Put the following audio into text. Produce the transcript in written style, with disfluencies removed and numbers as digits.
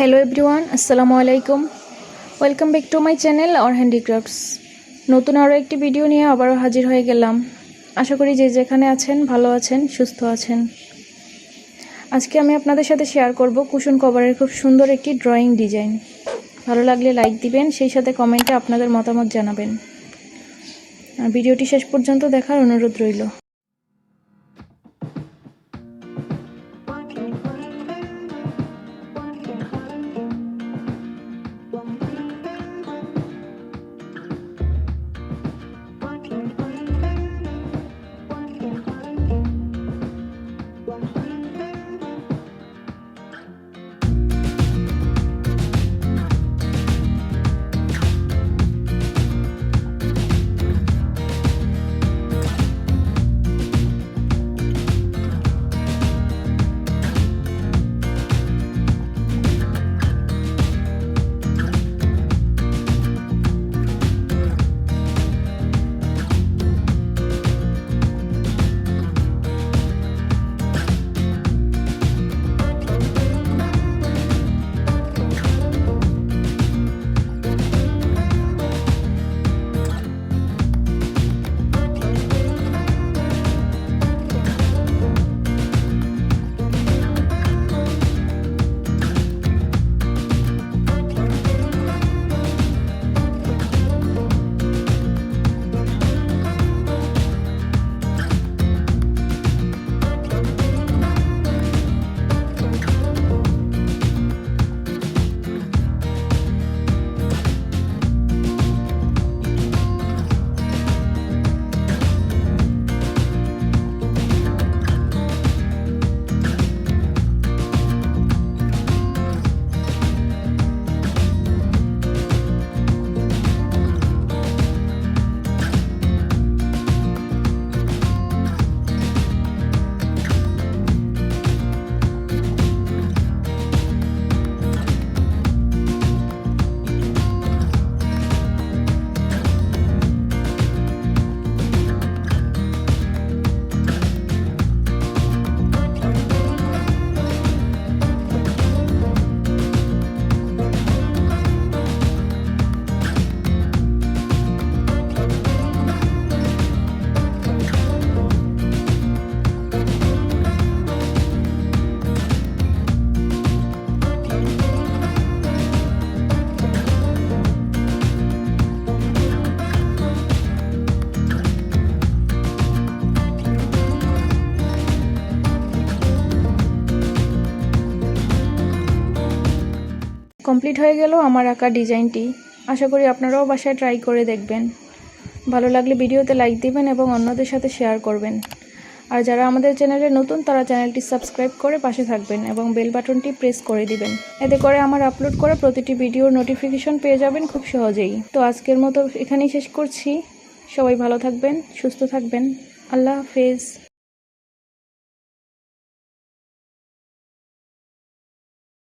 Hello everyone, আসসালামু আলাইকুম। Welcome back to my channel our handicrafts. নতুন আরও একটি ভিডিও নিয়ে আবারও হাজির হয়ে গেলাম। আশা করি যে যেখানে আছেন ভালো আছেন, সুস্থ আছেন। আজকে আমি আপনাদের সাথে শেয়ার করব কুশন কভারের খুব সুন্দর একটি ড্রয়িং ডিজাইন। ভালো লাগলে লাইক দিবেন, সেই সাথে কমেন্টে আপনাদের মতামত জানাবেন। আর ভিডিওটি শেষ পর্যন্ত দেখার অনুরোধ রইল। কমপ্লিট হয়ে গেল আমার আঁকা ডিজাইনটি। আশা করি আপনারাও বাসায় ট্রাই করে দেখবেন। ভালো লাগলে ভিডিওতে লাইক দিবেন এবং অন্যদের সাথে শেয়ার করবেন। আর যারা আমাদের চ্যানেলে নতুন তারা চ্যানেলটি সাবস্ক্রাইব করে পাশে থাকবেন এবং বেল বাটনটি প্রেস করে দিবেন। এতে করে আমার আপলোড করা প্রতিটি ভিডিওর নোটিফিকেশন পেয়ে যাবেন খুব সহজেই। তো আজকের মতো এখানেই শেষ করছি। সবাই ভালো থাকবেন, সুস্থ থাকবেন। আল্লাহ হাফেজ।